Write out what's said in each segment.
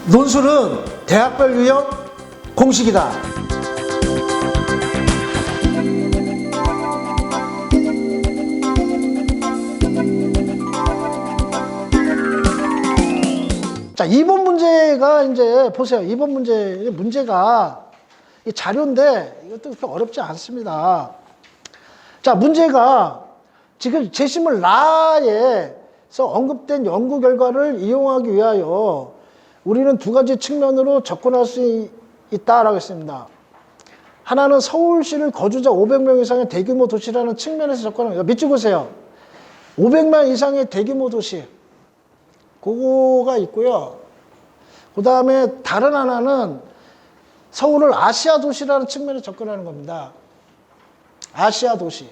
논술은 대학별 유형 공식이다. 자, 2번 문제가 이제 보세요. 2번 문제가 이 자료인데 이것도 그렇게 어렵지 않습니다. 자, 문제가 지금 제시물 라에서 언급된 연구 결과를 이용하기 위하여 우리는 두 가지 측면으로 접근할 수 있다라고 했습니다. 하나는 서울시를 거주자 500명 이상의 대규모 도시라는 측면에서 접근합니다. 밑줄 보세요. 500만 이상의 대규모 도시. 그거가 있고요. 그 다음에 다른 하나는 서울을 아시아 도시라는 측면에 접근하는 겁니다. 아시아 도시.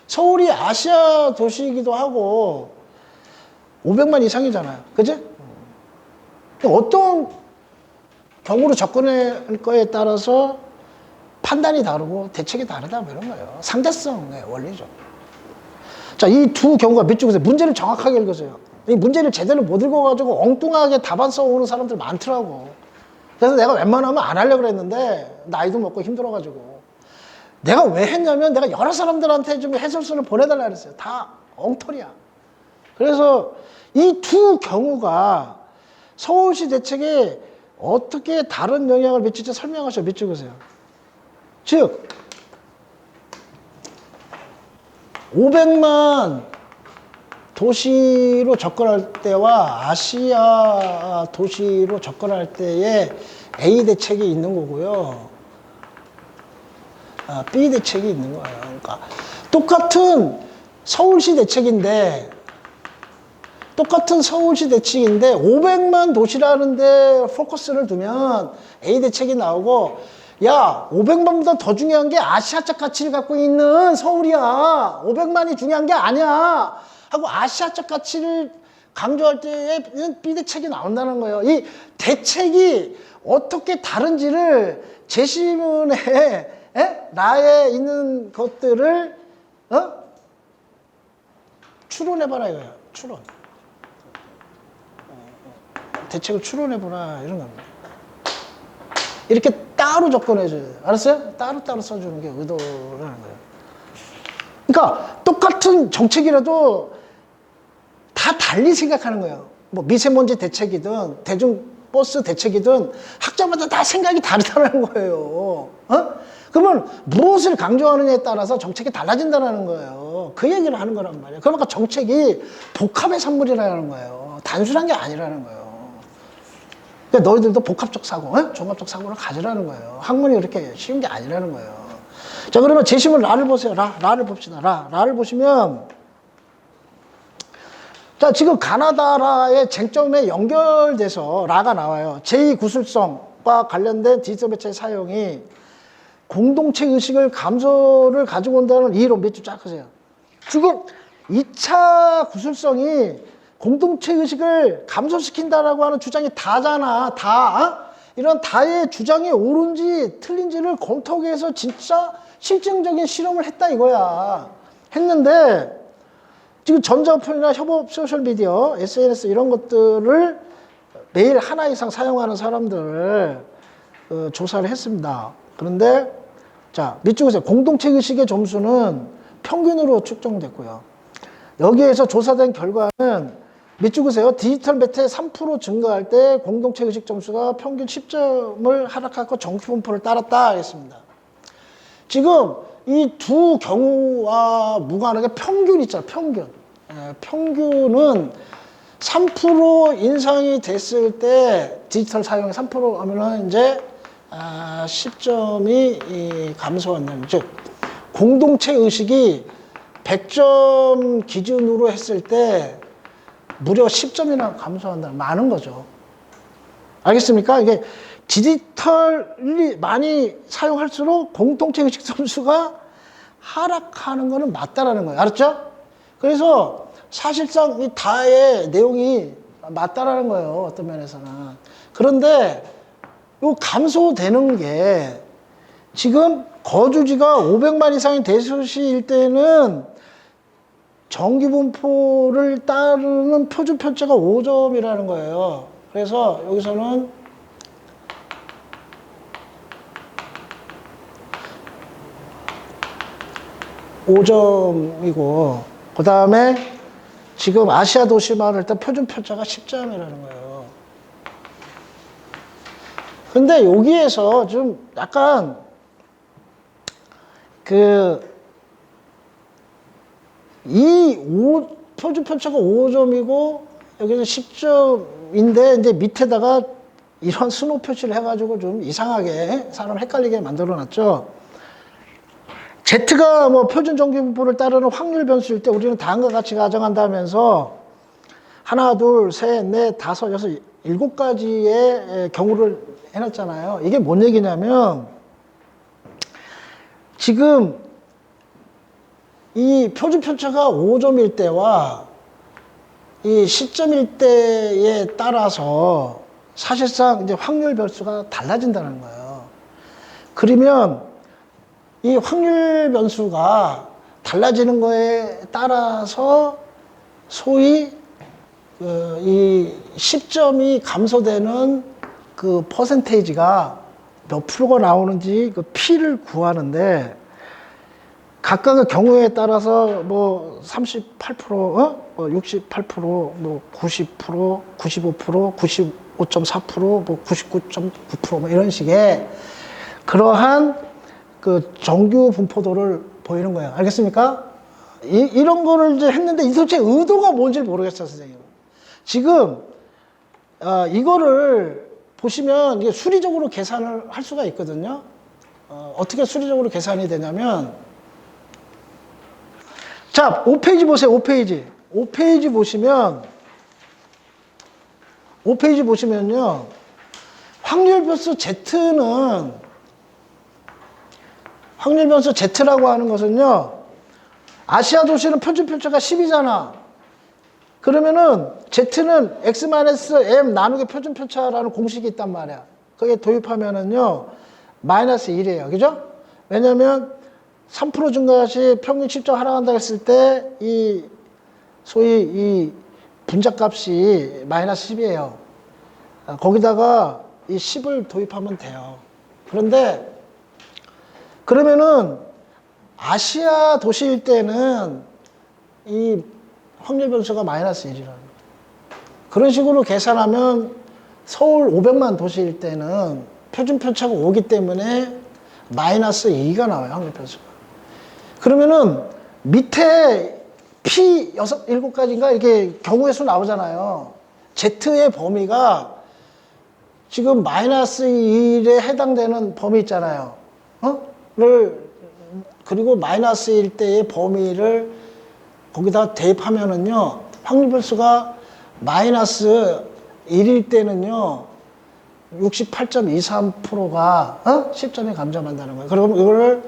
서울이 아시아 도시이기도 하고 500만 이상이잖아요. 그지? 어떤 경우로 접근할 거에 따라서 판단이 다르고 대책이 다르다 뭐 이런 거예요. 상대성의 원리죠. 자, 이 두 경우가 밑줄 보세요. 문제를 정확하게 읽으세요. 이 문제를 제대로 못 읽어가지고 엉뚱하게 답안 써오는 사람들 많더라고. 그래서 내가 웬만하면 안 하려고 그랬는데 나이도 먹고 힘들어가지고 내가 왜 했냐면 내가 여러 사람들한테 좀 해설서를 보내달라 그랬어요. 다 엉터리야. 그래서 이 두 경우가 서울시 대책에 어떻게 다른 영향을 미칠지 설명하셔. 밑줄 보세요. 즉 500만 도시로 접근할 때와 아시아 도시로 접근할 때에 A 대책이 있는 거고요. B 대책이 있는 거예요. 그러니까 똑같은 서울시 대책인데 500만 도시라는 데 포커스를 두면 A 대책이 나오고 야, 500만보다 더 중요한 게 아시아적 가치를 갖고 있는 서울이야. 500만이 중요한 게 아니야. 하고 아시아적 가치를 강조할 때에는 B 대책이 나온다는 거예요. 이 대책이 어떻게 다른지를 제시문에 라에 있는 것들을 추론해봐라 이거예요. 추론. 대책을 추론해보라 이런 겁니다. 이렇게 따로 접근해줘야 돼요. 알았어요? 따로따로 써주는 게 의도라는 거예요. 그러니까 똑같은 정책이라도 다 달리 생각하는 거예요. 뭐 미세먼지 대책이든 대중버스 대책이든 학자마다 다 생각이 다르다는 거예요. 그러면 무엇을 강조하느냐에 따라서 정책이 달라진다는 거예요. 그 얘기를 하는 거란 말이에요. 그러니까 정책이 복합의 산물이라는 거예요. 단순한 게 아니라는 거예요. 그러니까 너희들도 복합적 사고, 종합적 사고를 가지라는 거예요. 학문이 그렇게 쉬운 게 아니라는 거예요. 자, 그러면 제시문 라를 보세요. 라를 봅시다. 라를 보시면 자, 지금 가나다라의 쟁점에 연결돼서 라가 나와요. 제2구술성과 관련된 디지털 매체의 사용이 공동체 의식을 감소를 가지고 온다는 이론 몇 줄 쫙 하세요. 지금 2차 구술성이 공동체 의식을 감소시킨다라고 하는 주장이 다잖아. 이런 다의 주장이 옳은지 틀린지를 검토하기 위해서 진짜 실증적인 실험을 했다 이거야. 했는데 지금 전자어플이나 협업 소셜미디어, SNS 이런 것들을 매일 하나 이상 사용하는 사람들을 조사를 했습니다. 그런데 자, 밑줄 보세요. 공동체 의식의 점수는 평균으로 측정됐고요. 여기에서 조사된 결과는 밑줄 보세요. 디지털 매체 3% 증가할 때 공동체 의식 점수가 평균 10점을 하락하고 정기 분포를 따랐다 했습니다. 지금 이 두 경우와 무관하게 평균 있잖아요. 평균은 3% 인상이 됐을 때 디지털 사용이 3% 하면은 이제 10점이 감소한다는, 즉 공동체 의식이 100점 기준으로 했을 때 무려 10점이나 감소한다는, 많은 거죠. 알겠습니까? 이게 디지털이 많이 사용할수록 공동체 의식 점수가 하락하는 거는 맞다라는 거예요. 알았죠? 그래서 사실상 이 다의 내용이 맞다라는 거예요. 어떤 면에서는. 그런데 이 감소되는 게 지금 거주지가 500만 이상의 대도시일 때는 정기분포를 따르는 표준 편차가 5점이라는 거예요. 그래서 여기서는 5점이고, 그 다음에 지금 아시아 도시만 일단 표준 편차가 10점이라는 거예요. 근데 여기에서 좀 약간 표준 편차가 5점이고 여기는 10점인데 이제 밑에다가 이런 순호 표시를 해가지고 좀 이상하게 사람 헷갈리게 만들어 놨죠. Z가 뭐 표준 정규분포를 따르는 확률 변수일 때 우리는 다음과 같이 가정한다면서 하나, 둘, 셋, 넷, 다섯, 여섯, 7가지의 경우를 해놨잖아요. 이게 뭔 얘기냐면 지금 이 표준 편차가 5점일 때와 이 10점일 때에 따라서 사실상 이제 확률 변수가 달라진다는 거예요. 그러면 이 확률 변수가 달라지는 거에 따라서 소위 이 10점이 감소되는 그 퍼센테이지가 몇 프로가 나오는지 그 P를 구하는데 각각의 경우에 따라서 뭐 38%, 뭐 68%, 뭐 90%, 95%, 95.4%, 뭐 99.9%, 뭐 이런 식의 그러한 그 정규 분포도를 보이는 거예요. 알겠습니까? 이런 거를 이제 했는데 도대체 의도가 뭔지 모르겠어요, 선생님. 지금, 이거를 보시면 이게 수리적으로 계산을 할 수가 있거든요. 어떻게 수리적으로 계산이 되냐면, 자, 5페이지 보세요, 5페이지. 5페이지 보시면요. 확률 변수 Z라고 하는 것은요. 아시아 도시는 표준 편차가 10이잖아. 그러면은 Z는 X-M 나누기 표준 편차라는 공식이 있단 말이야. 거기에 도입하면은요. 마이너스 1이에요. 그죠? 왜냐면 3% 증가 시 평균 10점 하락한다 했을 때 이 소위 이 분자값이 마이너스 10이에요. 거기다가 이 10을 도입하면 돼요. 그런데 그러면은 아시아 도시일 때는 이 확률 변수가 마이너스 1이라는 거예요. 그런 식으로 계산하면 서울 500만 도시일 때는 표준 편차가 5기 때문에 마이너스 2가 나와요, 확률 변수가. 그러면은 밑에 P 7가지인가 이렇게 경우의 수 나오잖아요. Z의 범위가 지금 마이너스 1에 해당되는 범위 있잖아요. 그리고 마이너스 1 때의 범위를 거기다 대입하면은요, 확률 변수가 마이너스 1일 때는요, 68.23%가 10점에 감점한다는 거예요. 그럼 이거를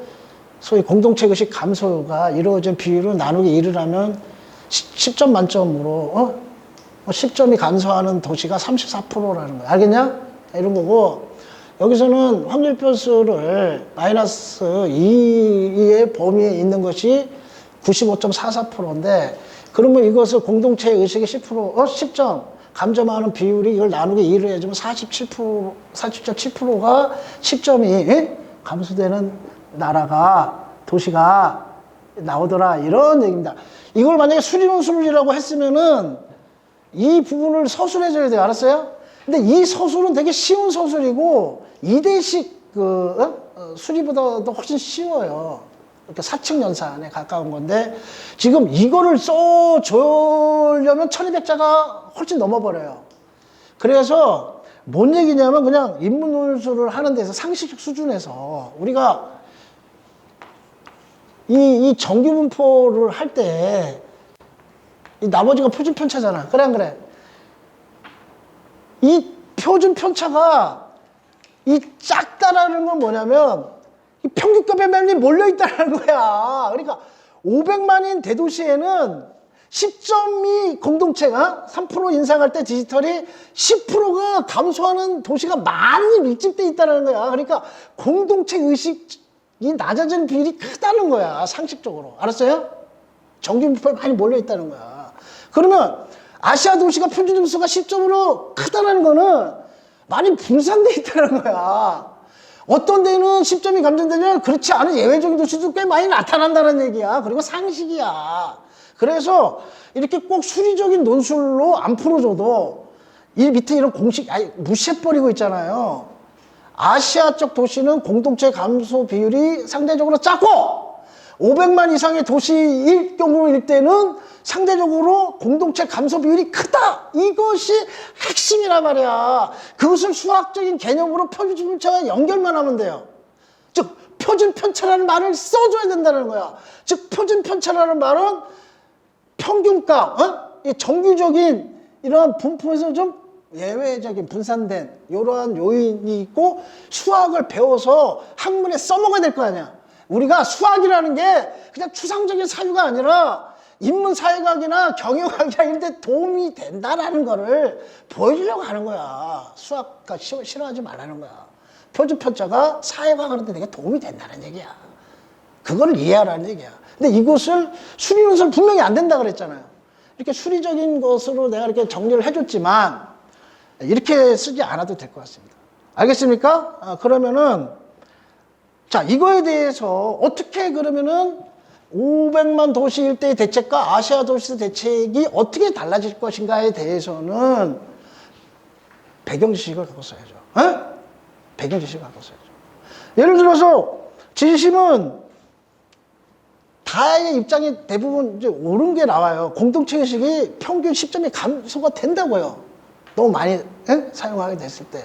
소위 공동체 의식 감소가 이루어진 비율을 나누기 1을 하면 10점 만점으로 10점이 감소하는 도시가 34%라는 거예요. 알겠냐? 이런 거고, 여기서는 확률 변수를 마이너스 2의 범위에 있는 것이 95.44%인데, 그러면 이것을 공동체 의식의 10점 감점하는 비율이 이걸 나누기 2를 해주면 47.7%가 10점이 감소되는 나라가, 도시가 나오더라. 이런 얘기입니다. 이걸 만약에 수리논술이라고 했으면은 이 부분을 서술해줘야 돼요. 알았어요? 근데 이 서술은 되게 쉬운 서술이고, 2대식 수리보다도 훨씬 쉬워요. 이렇게 사칙 연산에 가까운 건데, 지금 이거를 써주려면 1200자가 훨씬 넘어버려요. 그래서 뭔 얘기냐면 그냥 인문논술을 하는 데서 상식적 수준에서 우리가 이 정규분포를 할 때 이 나머지가 표준 편차잖아. 그래 안 그래? 이 표준 편차가 이 작다라는 건 뭐냐면 이 평균값에 많이 몰려있다는 거야. 그러니까 500만인 대도시에는 10점이 공동체가 3% 인상할 때 디지털이 10%가 감소하는 도시가 많이 밀집돼 있다는 거야. 그러니까 공동체 의식이 낮아지는 비율이 크다는 거야. 상식적으로. 알았어요? 정규분포에 많이 몰려있다는 거야. 그러면 아시아 도시가 표준 점수가 10점으로 크다는 거는 많이 분산돼 있다는 거야. 어떤 데는 10점이 감점되면 그렇지 않은 예외적인 도시도 꽤 많이 나타난다는 얘기야. 그리고 상식이야. 그래서 이렇게 꼭 수리적인 논술로 안 풀어줘도 이 밑에 이런 공식 무시해버리고 있잖아요. 아시아 쪽 도시는 공동체 감소 비율이 상대적으로 작고 500만 이상의 도시일 경우일 때는 상대적으로 공동체 감소 비율이 크다. 이것이 핵심이란 말이야. 그것을 수학적인 개념으로 표준 편차와 연결만 하면 돼요. 즉 표준 편차라는 말을 써줘야 된다는 거야. 즉 표준 편차라는 말은 평균값, 정규적인 이러한 분포에서 좀 예외적인 분산된 이러한 요인이 있고 수학을 배워서 학문에 써먹어야 될 거 아니야. 우리가 수학이라는 게 그냥 추상적인 사유가 아니라 인문사회학이나 경영학이나 이런 데 도움이 된다라는 거를 보여주려고 하는 거야. 수학과 싫어하지 말라는 거야. 표준편차가 사회과학 하는데 되게 도움이 된다는 얘기야. 그걸 이해하라는 얘기야. 근데 이것을 수리론서는 분명히 안 된다 그랬잖아요. 이렇게 수리적인 것으로 내가 이렇게 정리를 해줬지만 이렇게 쓰지 않아도 될 것 같습니다. 알겠습니까? 그러면은 자, 이거에 대해서 어떻게 그러면은 500만 도시 일대의 대책과 아시아 도시 대책이 어떻게 달라질 것인가에 대해서는 배경 지식을 갖고 써야죠. 배경 지식을 갖고 써야죠. 예를 들어서 지심은 다의 입장이 대부분 이제 옳은 게 나와요. 공동체 의식이 평균 10점이 감소가 된다고요. 너무 많이 사용하게 됐을 때.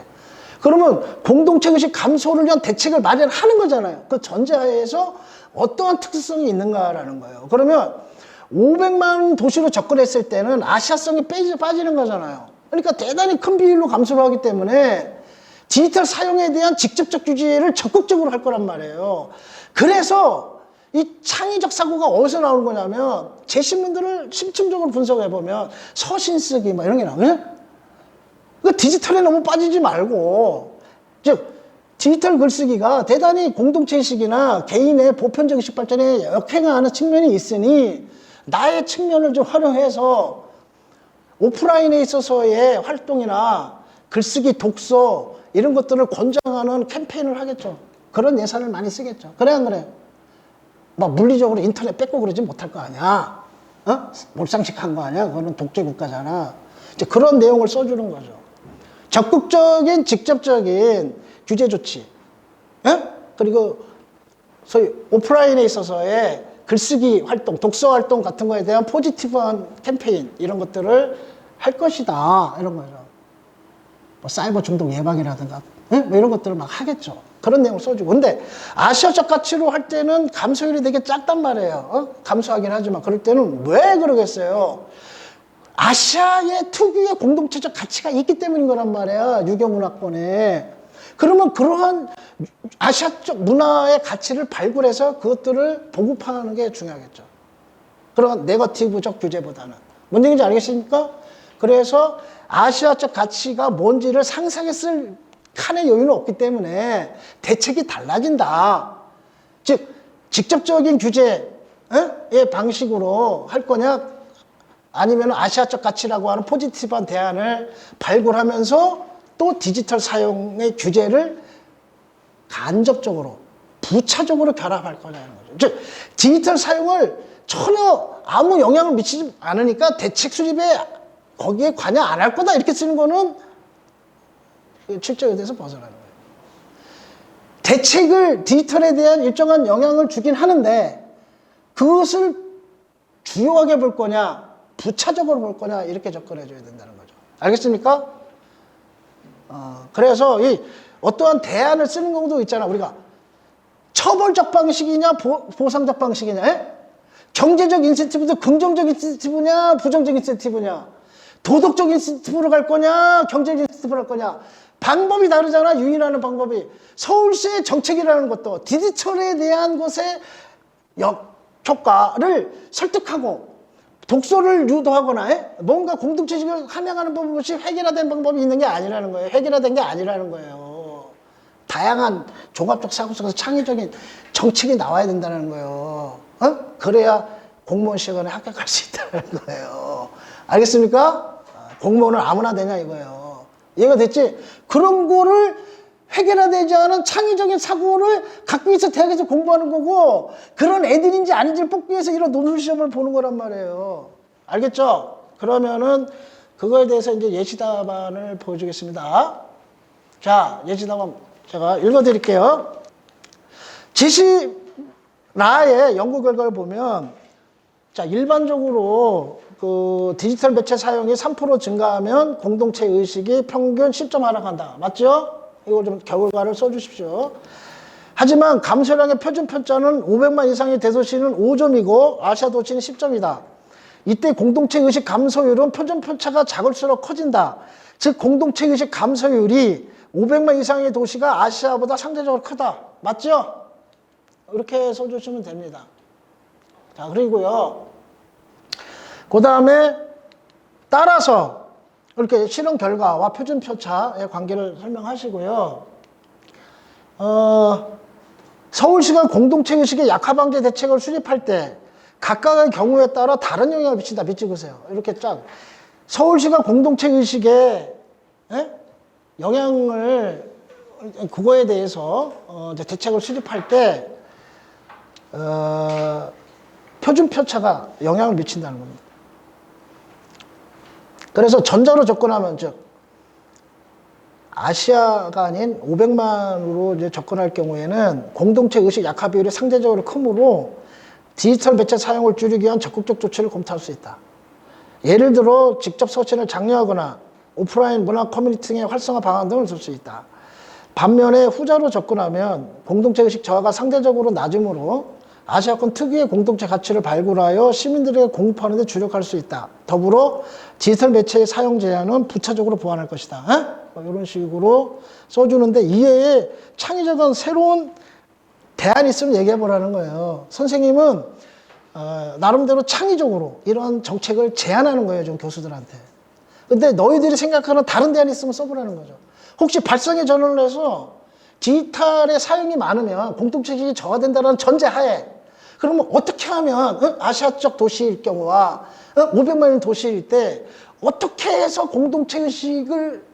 그러면 공동체 의식 감소를 위한 대책을 마련하는 거잖아요. 그 전제하에서 어떠한 특수성이 있는가라는 거예요. 그러면 500만 도시로 접근했을 때는 아시아성이 빠지는 거잖아요. 그러니까 대단히 큰 비율로 감소를 하기 때문에 디지털 사용에 대한 직접적 규제를 적극적으로 할 거란 말이에요. 그래서 이 창의적 사고가 어디서 나오는 거냐면 제 신문들을 심층적으로 분석해보면 서신 쓰기 뭐 이런 게 나오거든요. 그 디지털에 너무 빠지지 말고, 즉 디지털 글쓰기가 대단히 공동체의식이나 개인의 보편적의식 발전에 역행하는 측면이 있으니 나의 측면을 좀 활용해서 오프라인에 있어서의 활동이나 글쓰기, 독서 이런 것들을 권장하는 캠페인을 하겠죠. 그런 예산을 많이 쓰겠죠. 그래 안 그래? 막 물리적으로 인터넷 뺏고 그러지 못할 거 아니야. 몰상식한 거 아니야. 그거는 독재 국가잖아. 이제 그런 내용을 써주는 거죠. 적극적인 직접적인 규제 조치, 그리고 소위 오프라인에 있어서의 글쓰기 활동, 독서 활동 같은 거에 대한 포지티브한 캠페인 이런 것들을 할 것이다 이런 거죠. 뭐 사이버 중독 예방이라든가 뭐 이런 것들을 막 하겠죠. 그런 내용을 써주고. 근데 아시아적 가치로 할 때는 감소율이 되게 작단 말이에요. 감소하긴 하지만 그럴 때는 왜 그러겠어요? 아시아의 특유의 공동체적 가치가 있기 때문인 거란 말이야. 유교문화권에. 그러면 그러한 아시아적 문화의 가치를 발굴해서 그것들을 보급하는 게 중요하겠죠. 그런 네거티브적 규제보다는. 뭔 얘기인지 알겠습니까? 그래서 아시아적 가치가 뭔지를 상상했을 칸의 여유는 없기 때문에 대책이 달라진다. 즉 직접적인 규제의 방식으로 할 거냐, 아니면 아시아적 가치라고 하는 포지티브한 대안을 발굴하면서 또 디지털 사용의 규제를 간접적으로, 부차적으로 결합할 거냐는 거죠. 즉, 디지털 사용을 전혀 아무 영향을 미치지 않으니까 대책 수립에 거기에 관여 안 할 거다 이렇게 쓰는 거는 실제 의도에서 벗어나는 거예요. 대책을 디지털에 대한 일정한 영향을 주긴 하는데 그것을 주요하게 볼 거냐, 부차적으로 볼 거냐 이렇게 접근해줘야 된다는 거죠. 알겠습니까? 그래서 이 어떠한 대안을 쓰는 경우도 있잖아. 우리가 처벌적 방식이냐 보상적 방식이냐, 경제적 인센티브도 긍정적 인센티브냐 부정적 인센티브냐, 도덕적 인센티브로 갈 거냐 경제적 인센티브로 갈 거냐, 방법이 다르잖아. 유인하는 방법이. 서울시의 정책이라는 것도 디지털에 대한 것의 효과를 설득하고 독서를 유도하거나 뭔가 공동체식을 함양하는 방법이 획일화된 방법이 있는 게 아니라는 거예요. 획일화된 게 아니라는 거예요. 다양한 종합적 사고 속에서 창의적인 정책이 나와야 된다는 거예요. 그래야 공무원 시간에 합격할 수 있다는 거예요. 알겠습니까? 공무원을 아무나 되냐 이거예요. 이해가 됐지? 그런 거를 해결되지 않은 창의적인 사고를 갖고 있어 대학에서 공부하는 거고, 그런 애들인지 아닌지를 뽑기 위해서 이런 논술 시험을 보는 거란 말이에요. 알겠죠? 그러면은 그거에 대해서 이제 예시 답안을 보여주겠습니다. 자, 예시 답안 제가 읽어드릴게요. 지시라의 연구 결과를 보면, 자, 일반적으로 그 디지털 매체 사용이 3% 증가하면 공동체 의식이 평균 10점 하락한다. 맞죠? 이거 좀 결과를 써주십시오. 하지만 감소량의 표준 편차는 500만 이상의 대도시는 5점이고 아시아 도시는 10점이다. 이때 공동체 의식 감소율은 표준 편차가 작을수록 커진다. 즉 공동체 의식 감소율이 500만 이상의 도시가 아시아보다 상대적으로 크다. 맞죠? 이렇게 써주시면 됩니다. 자, 그리고요. 그 다음에 따라서 이렇게 실험 결과와 표준 편차의 관계를 설명하시고요. 서울시가 공동체 의식의 약화 방지 대책을 수립할 때 각각의 경우에 따라 다른 영향을 미친다. 밑 찍으세요. 이렇게 쫙. 서울시가 공동체 의식에 영향을, 그거에 대해서 이제 대책을 수립할 때 표준 편차가 영향을 미친다는 겁니다. 그래서 전자로 접근하면, 즉 아시아가 아닌 500만으로 이제 접근할 경우에는 공동체 의식 약화 비율이 상대적으로 크므로 디지털 매체 사용을 줄이기 위한 적극적 조치를 검토할 수 있다. 예를 들어 직접 서신을 장려하거나 오프라인 문화 커뮤니티 등의 활성화 방안 등을 쓸 수 있다. 반면에 후자로 접근하면 공동체 의식 저하가 상대적으로 낮으므로 아시아권 특유의 공동체 가치를 발굴하여 시민들에게 공급하는 데 주력할 수 있다. 더불어 디지털 매체의 사용 제한은 부차적으로 보완할 것이다. 이런 식으로 써주는데, 이외에 창의적인 새로운 대안이 있으면 얘기해 보라는 거예요. 선생님은 나름대로 창의적으로 이런 정책을 제안하는 거예요, 좀 교수들한테. 근데 너희들이 생각하는 다른 대안이 있으면 써보라는 거죠. 혹시 발상의 전환을 해서 디지털의 사용이 많으면 공동체식이 저하된다는 전제하에, 그러면 어떻게 하면 아시아적 도시일 경우와 500만인 도시일 때 어떻게 해서 공동체의식을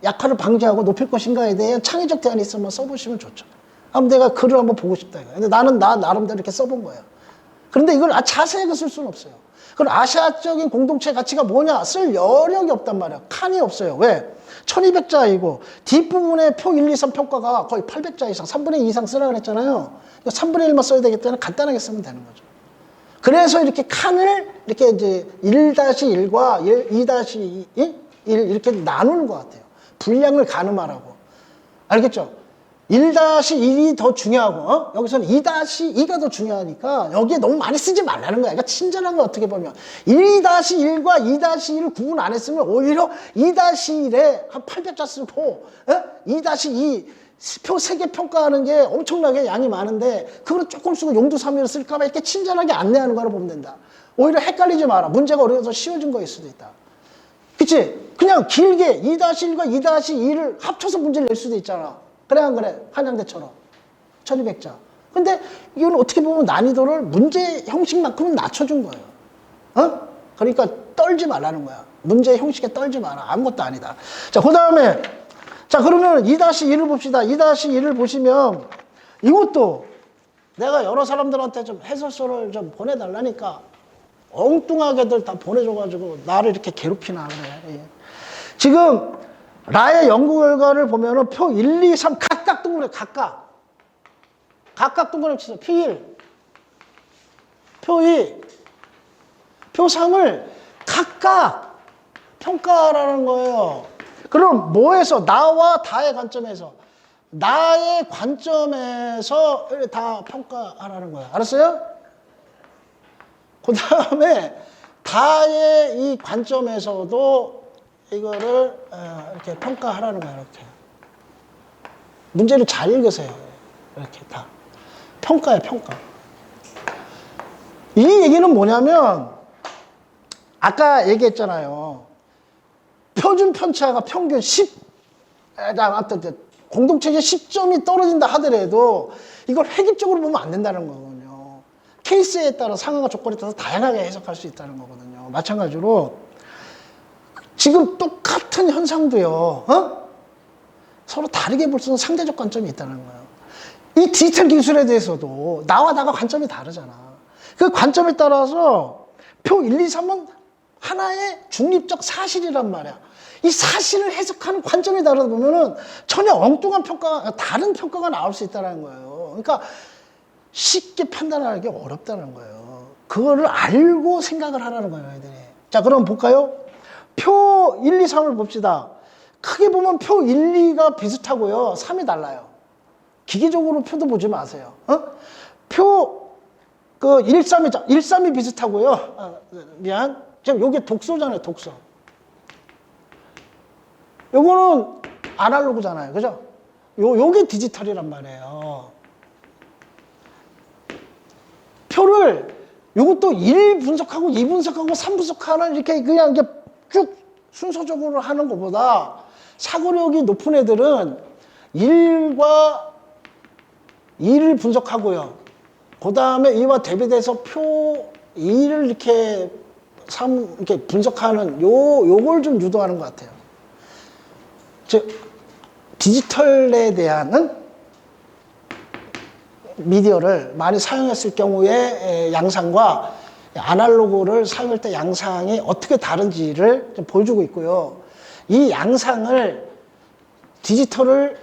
약화를 방지하고 높일 것인가에 대한 창의적 대안이 있으면 써보시면 좋죠. 한번 내가 글을 한번 보고 싶다. 근데 나는 나름대로 이렇게 써본 거예요. 그런데 이걸 자세하게 쓸 수는 없어요. 그럼 아시아적인 공동체 가치가 뭐냐? 쓸 여력이 없단 말이야. 칸이 없어요. 왜? 1200자이고 뒷부분에 표 1, 2, 3 평가가 거의 800자 이상, 3분의 2 이상 쓰라 그랬잖아요. 3분의 1만 써야 되기 때문에 간단하게 쓰면 되는 거죠. 그래서 이렇게 칸을 이렇게 이제 1-1과 2-2 이렇게 나누는 것 같아요. 분량을 가늠하라고. 알겠죠? 1-1이 더 중요하고, 여기서는 2-2가 더 중요하니까 여기에 너무 많이 쓰지 말라는 거야. 그러니까 친절한 거 어떻게 보면 1-1과 2-1을 구분 안 했으면 오히려 2-1에 한 800자 쓰고 2-2 표 3개 평가하는 게 엄청나게 양이 많은데 그거는 조금 쓰고 용도 3위로 쓸까 봐 이렇게 친절하게 안내하는 거로 보면 된다. 오히려 헷갈리지 마라. 문제가 어려워서 쉬워진 거일 수도 있다. 그치? 그냥 길게 2-1과 2-2를 합쳐서 문제를 낼 수도 있잖아. 그래 안 그래? 한양대처럼 1200자. 근데 이건 어떻게 보면 난이도를 문제 형식만큼은 낮춰준 거예요. 그러니까 떨지 말라는 거야. 문제 형식에 떨지 마라. 아무것도 아니다. 자, 그 다음에 자, 그러면 2-1을 봅시다. 2-1을 보시면 이것도 내가 여러 사람들한테 좀 해설서를 좀 보내달라니까 엉뚱하게들 다 보내줘가지고 나를 이렇게 괴롭히나 그래. 예. 지금 라의 연구 결과를 보면은 표 1, 2, 3 각각 동그랗게 각각 동그랗게 치세요. 표 1, 표 2, 표 3을 각각 평가하라는 거예요. 그럼 뭐에서? 나와 다의 관점에서. 나의 관점에서 다 평가하라는 거야. 알았어요? 그 다음에 다의 이 관점에서도 이거를 이렇게 평가하라는 거야. 이렇게. 문제를 잘 읽으세요. 이렇게 다. 평가예요, 평가. 이 얘기는 뭐냐면 아까 얘기했잖아요. 표준 편차가 평균 10, 공동체의 10점이 떨어진다 하더라도 이걸 획일적으로 보면 안 된다는 거거든요. 케이스에 따라 상황과 조건에 따라서 다양하게 해석할 수 있다는 거거든요. 마찬가지로 지금 똑같은 현상도요. 서로 다르게 볼 수 있는 상대적 관점이 있다는 거예요. 이 디지털 기술에 대해서도 나와 나가 관점이 다르잖아. 그 관점에 따라서 표 1, 2, 3은 하나의 중립적 사실이란 말이야. 이 사실을 해석하는 관점이 다르다 보면은 전혀 엉뚱한 평가, 다른 평가가 나올 수 있다는 거예요. 그러니까 쉽게 판단하기 어렵다는 거예요. 그거를 알고 생각을 하라는 거예요, 애들이. 자, 그럼 볼까요? 표 1, 2, 3을 봅시다. 크게 보면 표 1, 2가 비슷하고요. 3이 달라요. 기계적으로 표도 보지 마세요. 표 1, 3이, 1, 3이 비슷하고요. 미안. 지금 요게 독소잖아요, 독소. 요거는 아날로그잖아요. 그죠? 요게 디지털이란 말이에요. 표를 요것도 1 분석하고 2 분석하고 3 분석하는 이렇게 그냥 이게 쭉 순서적으로 하는 것보다 사고력이 높은 애들은 1과 2를 분석하고요. 그 다음에 이와 대비돼서 표 2를 이렇게 이렇게 분석하는 요걸 좀 유도하는 것 같아요. 즉, 디지털에 대한 미디어를 많이 사용했을 경우에 양상과 아날로그를 사용할 때 양상이 어떻게 다른지를 좀 보여주고 있고요. 이 양상을 디지털을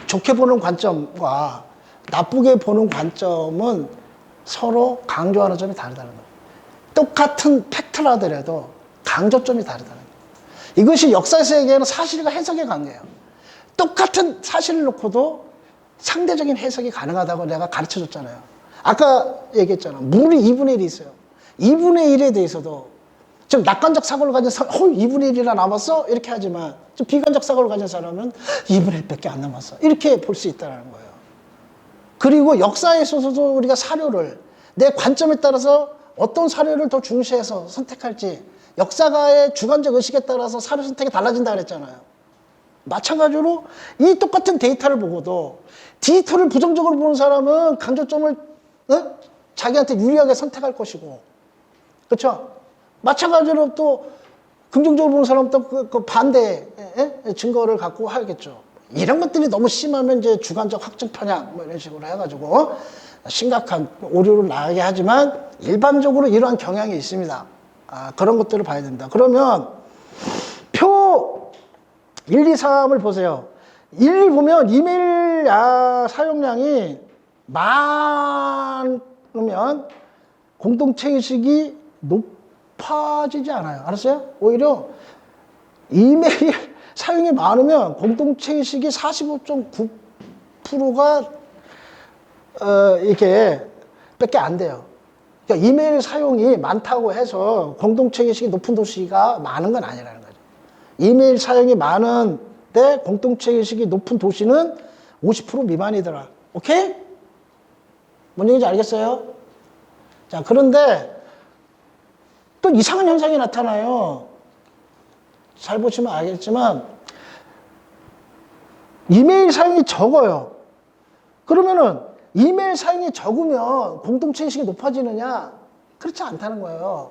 좋게 보는 관점과 나쁘게 보는 관점은 서로 강조하는 점이 다르다는 거예요. 똑같은 팩트라더라도 강조점이 다르다는 거예요. 이것이 역사 세계에는 사실과 해석의 관계예요. 똑같은 사실을 놓고도 상대적인 해석이 가능하다고 내가 가르쳐 줬잖아요. 아까 얘기했잖아. 물이 2분의 1이 있어요. 2분의 1에 대해서도 좀 낙관적 사고를 가진 사람, 2분의 1이나 남았어? 이렇게 하지만 좀 비관적 사고를 가진 사람은 2분의 1밖에 안 남았어. 이렇게 볼 수 있다는 거예요. 그리고 역사에 있어서도 우리가 사료를 내 관점에 따라서 어떤 사료를 더 중시해서 선택할지 역사가의 주관적 의식에 따라서 사료 선택이 달라진다 그랬잖아요. 마찬가지로 이 똑같은 데이터를 보고도 디지털을 부정적으로 보는 사람은 강조점을 자기한테 유리하게 선택할 것이고, 그렇죠? 마찬가지로 또 긍정적으로 보는 사람은 또 그 반대의 증거를 갖고 하겠죠. 이런 것들이 너무 심하면 이제 주관적 확증 편향 뭐 이런 식으로 해가지고 심각한 오류를 나게 하지만 일반적으로 이러한 경향이 있습니다. 그런 것들을 봐야 된다. 그러면 표 1, 2, 3을 보세요. 1 보면 이메일 사용량이 많으면 공동체 의식이 높아지지 않아요. 알았어요? 오히려 이메일 사용이 많으면 공동체 의식이 45.9%가 이렇게 밖에 안 돼요. 그러니까 이메일 사용이 많다고 해서 공동체 의식이 높은 도시가 많은 건 아니라는 거죠. 이메일 사용이 많은데 공동체 의식이 높은 도시는 50% 미만이더라. 오케이? 뭔 얘기인지 알겠어요? 자, 그런데 또 이상한 현상이 나타나요. 잘 보시면 알겠지만 이메일 사용이 적어요. 그러면은 이메일 사용이 적으면 공동체 의식이 높아지느냐? 그렇지 않다는 거예요.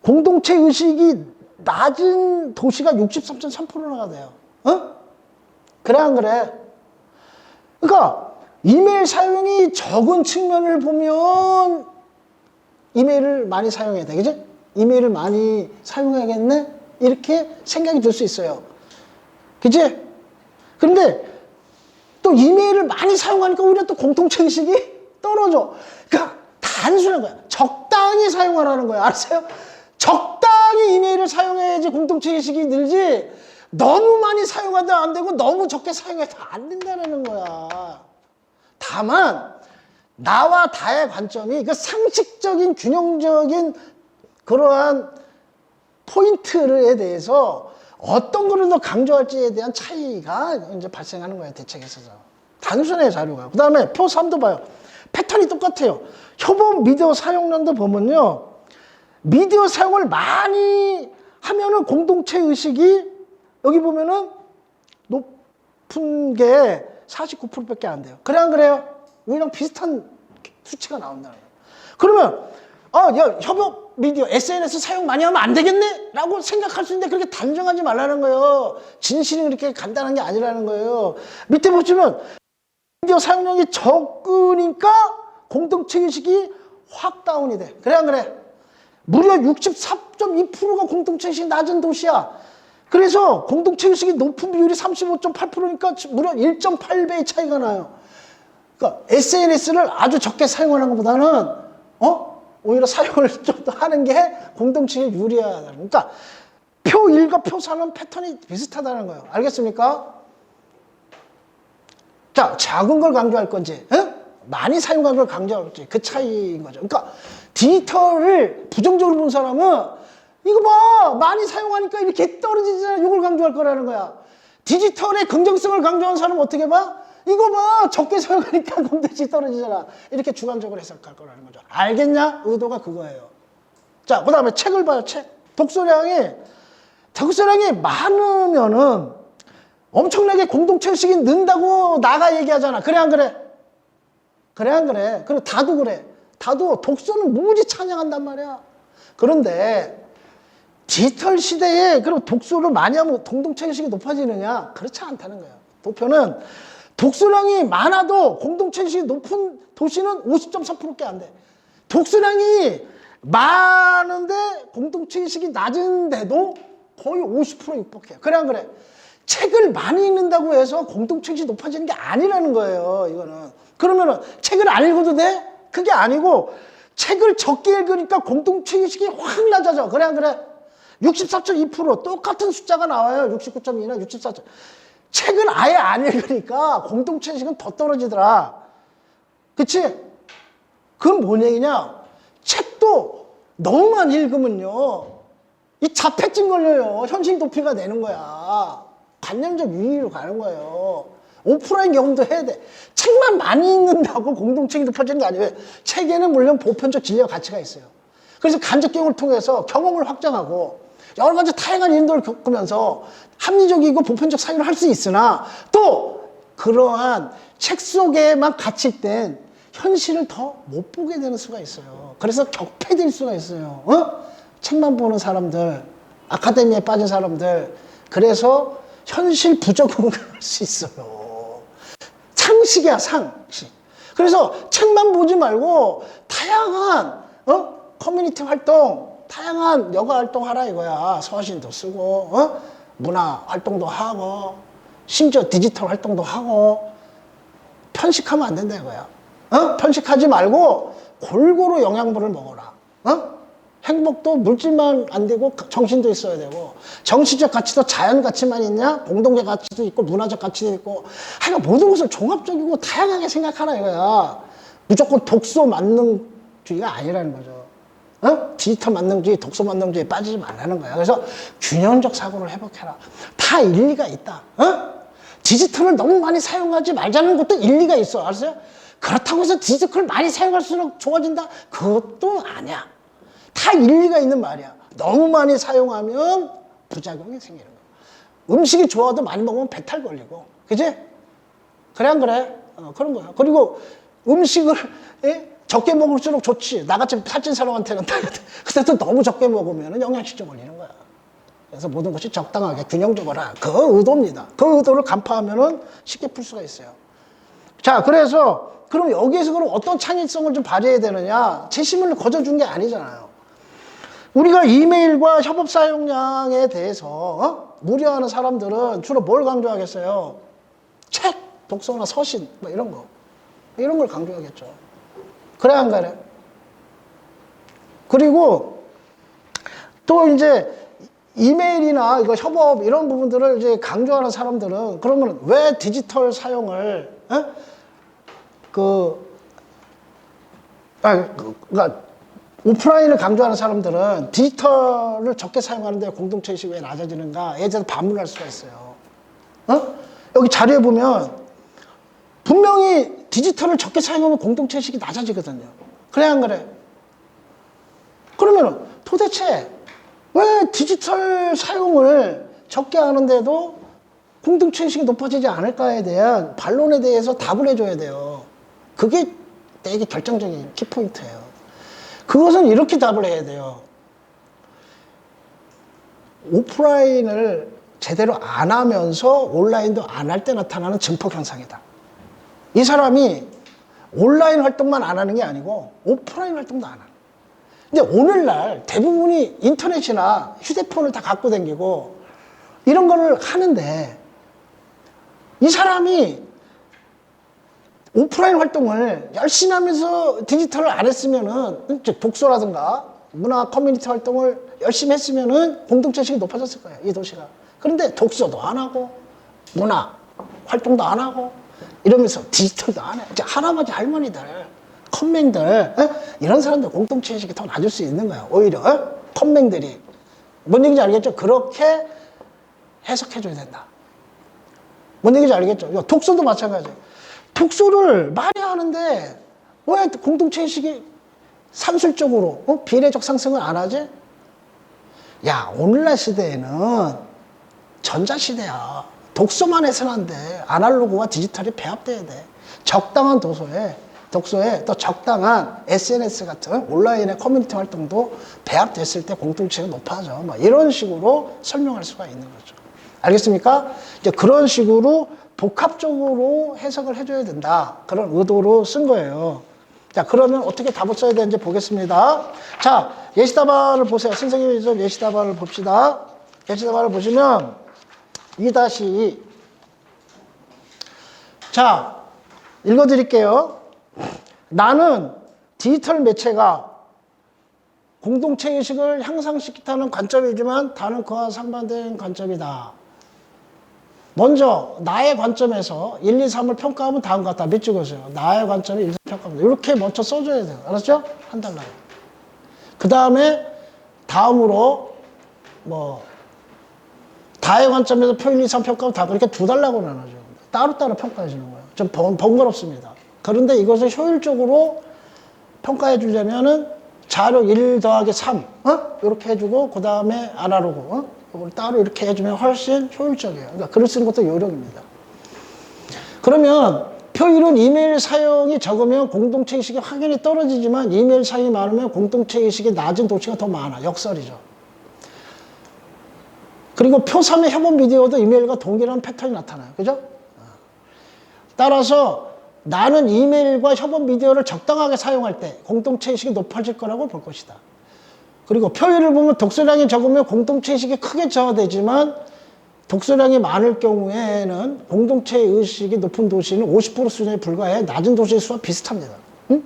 공동체 의식이 낮은 도시가 63.3%나 돼요. 그래 안 그래? 그러니까 이메일 사용이 적은 측면을 보면 이메일을 많이 사용해야 돼. 그지? 이메일을 많이 사용해야겠네? 이렇게 생각이 들 수 있어요. 그치? 그런데 또 이메일을 많이 사용하니까 오히려 또 공동체 의식이 떨어져. 그러니까 단순한 거야. 적당히 사용하라는 거야. 알았어요? 적당히 이메일을 사용해야지 공동체 의식이 늘지 너무 많이 사용하도 안 되고 너무 적게 사용해도 안 된다는 거야. 다만 나와 다의 관점이 그 상식적인 균형적인 그러한 포인트에 대해서 어떤 거를 더 강조할지에 대한 차이가 이제 발생하는 거예요. 대책에 있어서. 단순해 자료가. 그 다음에 표 3도 봐요. 패턴이 똑같아요. 협업 미디어 사용량도 보면요. 미디어 사용을 많이 하면은 공동체 의식이 여기 보면은 높은 게 49%밖에 안 돼요. 그래 안 그래요? 이랑 비슷한 수치가 나온다는 거예요. 그러면 야, 협업 미디어, SNS 사용 많이 하면 안 되겠네? 라고 생각할 수 있는데 그렇게 단정하지 말라는 거예요. 진실이 그렇게 간단한 게 아니라는 거예요. 밑에 보시면 미디어 사용량이 적으니까 공동체의식이 확 다운이 돼. 그래 안 그래? 무려 64.2%가 공동체의식이 낮은 도시야. 그래서 공동체의식이 높은 비율이 35.8%니까 무려 1.8배의 차이가 나요. 그러니까 SNS를 아주 적게 사용하는 것보다는 오히려 사용을 좀 더 하는 게 공동체에 유리하다. 그러니까 표 1과 표 4는 패턴이 비슷하다는 거예요. 알겠습니까? 자, 작은 걸 강조할 건지 많이 사용한 걸 강조할지 그 차이인 거죠. 그러니까 디지털을 부정적으로 본 사람은 이거 봐, 많이 사용하니까 이렇게 떨어지잖아. 이걸 강조할 거라는 거야. 디지털의 긍정성을 강조하는 사람은 어떻게 봐? 이거 봐, 적게 사용하니까 공동체이 떨어지잖아. 이렇게 주관적으로 해석할 거라는 거죠. 알겠냐? 의도가 그거예요. 자, 그 다음에 책을 봐요. 책. 독서량이 많으면은 엄청나게 공동체의식이 는다고 나가 얘기하잖아. 그래 안 그래? 그래 안 그래? 그리고 다도 그래. 다도 독서는 무지 찬양한단 말이야. 그런데 디지털 시대에 그럼 독서를 많이 하면 공동체의식이 높아지느냐? 그렇지 않다는 거예요. 도표는 독서량이 많아도 공동체의식이 높은 도시는 50.4%밖에 안 돼. 독서량이 많은데 공동체의식이 낮은데도 거의 50% 육박해요. 그래 안 그래? 책을 많이 읽는다고 해서 공동체의식이 높아지는 게 아니라는 거예요. 이거는. 그러면은 책을 안 읽어도 돼? 그게 아니고 책을 적게 읽으니까 공동체의식이 확 낮아져. 그래 안 그래? 64.2% 똑같은 숫자가 나와요. 69.2나 64. 책을 아예 안 읽으니까 공동체의식은 더 떨어지더라. 그치? 그건 뭔 얘기냐? 책도 너무만 읽으면요, 이 자폐증 걸려요. 현실 도피가 되는 거야. 관념적 유의로 가는 거예요. 오프라인 경험도 해야 돼. 책만 많이 읽는다고 공동체가 높아지는 게 아니에요. 책에는 물론 보편적 진리와 가치가 있어요. 그래서 간접 경험을 통해서 경험을 확장하고 여러 가지 다양한 인도를 겪으면서 합리적이고 보편적 사유를 할 수 있으나 또 그러한 책 속에만 갇힐 땐 현실을 더 못 보게 되는 수가 있어요. 그래서 격패될 수가 있어요. 책만 보는 사람들, 아카데미에 빠진 사람들, 그래서 현실 부적응을 할 수 있어요. 상식이야, 상식. 그래서 책만 보지 말고 다양한 커뮤니티 활동, 다양한 여가 활동 하라 이거야. 서신도 쓰고, 문화 활동도 하고, 심지어 디지털 활동도 하고. 편식하면 안 된다 이거야. 편식하지 말고 골고루 영양분을 먹어라. 행복도 물질만 안 되고 정신도 있어야 되고, 정신적 가치도 자연 가치만 있냐? 공동체 가치도 있고 문화적 가치도 있고, 하여간 모든 것을 종합적이고 다양하게 생각하라 이거야. 무조건 독소 만능주의가 아니라는 거죠. 디지털 만능주의, 독소 만능주의에 빠지지 말라는 거야. 그래서 균형적 사고를 회복해라. 다 일리가 있다. 디지털을 너무 많이 사용하지 말자는 것도 일리가 있어. 알았어요? 그렇다고 해서 디지털을 많이 사용할수록 좋아진다? 그것도 아니야. 다 일리가 있는 말이야. 너무 많이 사용하면 부작용이 생기는 거야. 음식이 좋아도 많이 먹으면 배탈 걸리고. 그지? 그래 안 그래? 그런 거야. 그리고 음식을 적게 먹을수록 좋지. 나같이 살찐 사람한테는 근데 또 너무 적게 먹으면 영양실조 걸리는 거야. 그래서 모든 것이 적당하게 균형적으로 하라. 그 의도입니다. 그 의도를 간파하면 쉽게 풀 수가 있어요. 자, 그래서 그럼 여기에서 그럼 어떤 창의성을 좀 발휘해야 되느냐? 재심을 거저준 게 아니잖아요. 우리가 이메일과 협업 사용량에 대해서 무료하는 사람들은 주로 뭘 강조하겠어요? 책, 독서나 서신, 뭐 이런 거. 이런 걸 강조하겠죠. 그래, 안 그래? 그리고 또 이제 이메일이나 이거 협업 이런 부분들을 이제 강조하는 사람들은 그러면 왜 디지털 사용을, 그러니까 오프라인을 강조하는 사람들은 디지털을 적게 사용하는데 공동체의식이 왜 낮아지는가에 대해서 반문할 수가 있어요. 여기 자료에 보면 분명히 디지털을 적게 사용하면 공동체의식이 낮아지거든요. 그래 안 그래? 그러면 도대체 왜 디지털 사용을 적게 하는데도 공동체의식이 높아지지 않을까에 대한 반론에 대해서 답을 해줘야 돼요. 그게 되게 결정적인 키포인트예요. 그것은 이렇게 답을 해야 돼요. 오프라인을 제대로 안 하면서 온라인도 안 할 때 나타나는 증폭 현상이다. 이 사람이 온라인 활동만 안 하는 게 아니고 오프라인 활동도 안 하는. 근데 오늘날 대부분이 인터넷이나 휴대폰을 다 갖고 다니고 이런 거를 하는데 이 사람이 오프라인 활동을 열심히 하면서 디지털을 안 했으면은, 즉 독서라든가 문화 커뮤니티 활동을 열심히 했으면은 공동체식이 높아졌을 거예요, 이 도시가. 그런데 독서도 안 하고 문화 활동도 안 하고 이러면서 디지털도 안 해. 이제 할아버지 할머니들, 컴맹들, 이런 사람들 공동체식이 더 낮을 수 있는 거야. 오히려 컴맹들이 뭔 얘기인지 알겠죠? 그렇게 해석해줘야 된다. 뭔 얘기인지 알겠죠? 독서도 마찬가지예요. 독서를 많이 하는데 왜 공동체의식이 산술적으로 비례적 상승을 안 하지? 야, 오늘날 시대에는 전자시대야. 독서만 해서는 안 돼. 아날로그와 디지털이 배합돼야 돼. 적당한 독서에 또 적당한 SNS 같은 온라인의 커뮤니티 활동도 배합됐을 때 공동체가 높아져. 뭐 이런 식으로 설명할 수가 있는 거죠. 알겠습니까? 이제 그런 식으로 복합적으로 해석을 해줘야 된다. 그런 의도로 쓴 거예요. 자, 그러면 어떻게 답을 써야 되는지 보겠습니다. 자, 예시답안을 보세요. 선생님이 좀 예시답안을 봅시다. 예시답안을 보시면 2-2. 자, 읽어드릴게요. 나는 디지털 매체가 공동체 의식을 향상시키다는 관점이지만 다는 그와 상반된 관점이다. 먼저 나의 관점에서 1, 2, 3을 평가하면 다음과 같다. 몇 찍으세요? 나의 관점에 1, 2, 3 평가합니다. 이렇게 먼저 써줘야 돼요. 알았죠? 한 달러에. 그 다음에 다음으로 다의 관점에서 표 1, 2, 3 평가하면 다 그렇게 2달러고 나눠줘요. 따로따로 평가해 주는 거예요. 좀 번거롭습니다. 그런데 이것을 효율적으로 평가해 주려면은 자료 1 더하기 3, 이렇게 해주고, 그 다음에 아날로그, 이걸 따로 이렇게 해주면 훨씬 효율적이에요. 그러니까 글을 쓰는 것도 요령입니다. 그러면 표일은 이메일 사용이 적으면 공동체 의식이 확연히 떨어지지만 이메일 사용이 많으면 공동체 의식이 낮은 도시가 더 많아. 역설이죠. 그리고 표 3의 협업 비디오도 이메일과 동일한 패턴이 나타나요. 그죠? 따라서 나는 이메일과 협업 비디오를 적당하게 사용할 때 공동체 의식이 높아질 거라고 볼 것이다. 그리고 표일을 보면 독서량이 적으면 공동체 의식이 크게 저하되지만 독서량이 많을 경우에는 공동체 의식이 높은 도시는 50% 수준에 불과해 낮은 도시의 수와 비슷합니다. 응?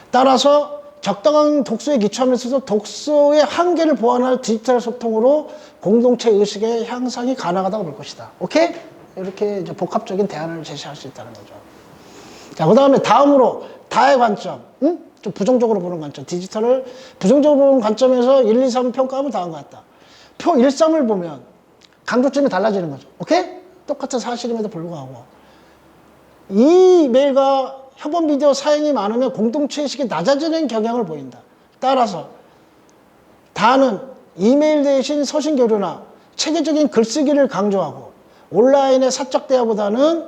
따라서 적당한 독서에 기초하면서도 독서의 한계를 보완할 디지털 소통으로 공동체 의식의 향상이 가능하다고 볼 것이다. 오케이? 이렇게 이제 복합적인 대안을 제시할 수 있다는 거죠. 자, 그 다음에 다음으로 다의 관점, 좀 부정적으로 보는 관점, 디지털을 부정적으로 보는 관점에서 1, 2, 3 평가하면 다음과 같다. 표 1, 3을 보면 강조점이 달라지는 거죠. 오케이? 똑같은 사실임에도 불구하고 이메일과 협업 비디오 사용이 많으면 공동체 의식이 낮아지는 경향을 보인다. 따라서 다는 이메일 대신 서신 교류나 체계적인 글쓰기를 강조하고 온라인의 사적 대화보다는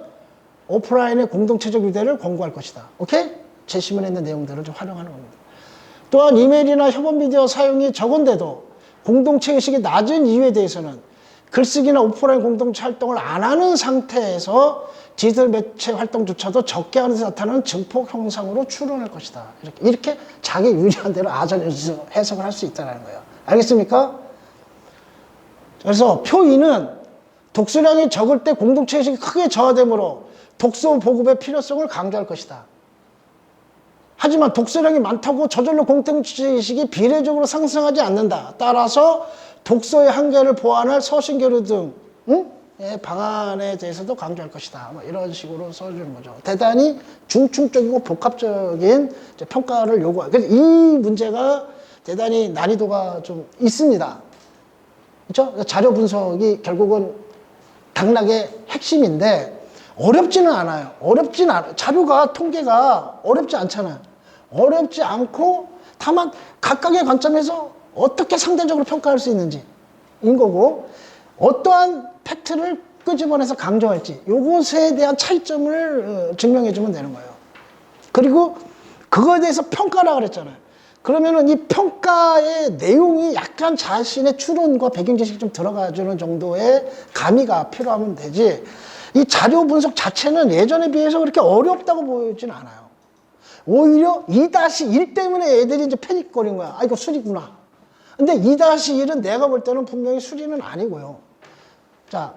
오프라인의 공동체적 유대를 권고할 것이다. 오케이? 제시문에 있는 내용들을 좀 활용하는 겁니다. 또한 이메일이나 협업 비디오 사용이 적은데도 공동체 의식이 낮은 이유에 대해서는 글쓰기나 오프라인 공동체 활동을 안 하는 상태에서 디지털 매체 활동조차도 적게 하는 데 나타나는 증폭 현상으로 추론할 것이다. 이렇게 자기 유리한 대로 해석을 할 수 있다는 거예요. 알겠습니까? 그래서 표 2는 독서량이 적을 때 공동체 의식이 크게 저하되므로 독서 보급의 필요성을 강조할 것이다. 하지만 독서량이 많다고 저절로 공동체 의식이 비례적으로 상승하지 않는다. 따라서 독서의 한계를 보완할 서신 교류 등 방안에 대해서도 강조할 것이다. 뭐 이런 식으로 써주는 거죠. 대단히 중충적이고 복합적인 평가를 요구해요. 그래서 이 문제가 대단히 난이도가 좀 있습니다. 그렇죠? 자료 분석이 결국은 당락의 핵심인데 어렵지는 않아요. 자료가 통계가 어렵지 않잖아요. 어렵지 않고 다만 각각의 관점에서 어떻게 상대적으로 평가할 수 있는지 인 거고 어떠한 팩트를 끄집어내서 강조할지 요것에 대한 차이점을 증명해 주면 되는 거예요. 그리고 그거에 대해서 평가라 그랬잖아요. 그러면은 이 평가의 내용이 약간 자신의 추론과 배경 지식이 좀 들어가주는 정도의 가미가 필요하면 되지, 이 자료 분석 자체는 예전에 비해서 그렇게 어렵다고 보이진 않아요. 오히려 2-1 때문에 애들이 이제 패닉거린 거야. 아, 이거 수리구나. 근데 2-1은 내가 볼 때는 분명히 수리는 아니고요. 자,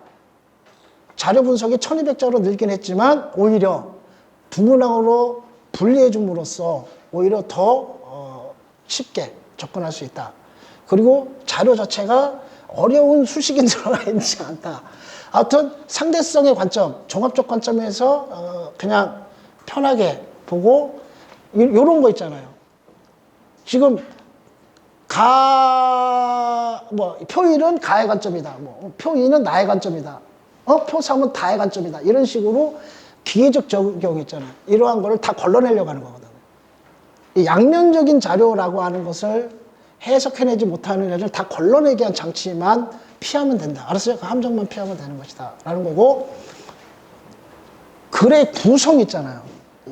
자료 분석이 1200자로 늘긴 했지만 오히려 두문항으로 분리해 줌으로써 오히려 더 쉽게 접근할 수 있다. 그리고 자료 자체가 어려운 수식이 들어가 있지 않다. 아무튼 상대성의 관점, 종합적 관점에서 그냥 편하게 보고 이런 거 있잖아요. 지금 표1은 가의 관점이다. 표2는 나의 관점이다. 표3은 다의 관점이다. 이런 식으로 기계적 적용 있잖아요. 이러한 거를 다 걸러내려고 하는 거거든요. 이 양면적인 자료라고 하는 것을 해석해내지 못하는 애를 다 걸러내기 위한 장치만 피하면 된다. 알았어요? 그 함정만 피하면 되는 것이다. 라는 거고, 글의 구성 있잖아요.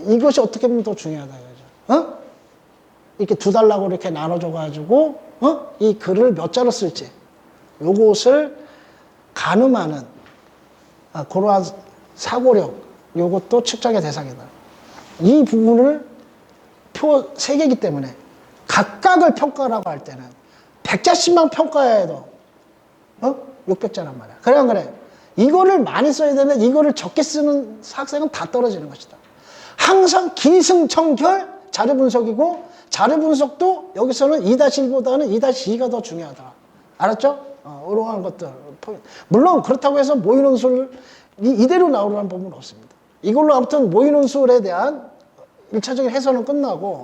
이것이 어떻게 보면 더 중요하다. 이거죠. 이렇게 2달락으로 이렇게 나눠줘가지고, 이 글을 몇 자로 쓸지, 요것을 가늠하는, 그러한 사고력, 요것도 측정의 대상이다. 이 부분을 표 3개이기 때문에 각각을 평가라고 할 때는 100자씩만 평가해야 해도 600자란 말이야. 그래 안 그래? 이거를 많이 써야 되는데 이거를 적게 쓰는 학생은 다 떨어지는 것이다. 항상 기승전결 자료 분석이고, 자료 분석도 여기서는 2-1보다는 2-2가 더 중요하다. 알았죠? 이러한 것들. 물론 그렇다고 해서 모의논술 이대로 나오려는 법은 없습니다. 이걸로 아무튼 모의논술에 대한 1차적인 해설은 끝나고,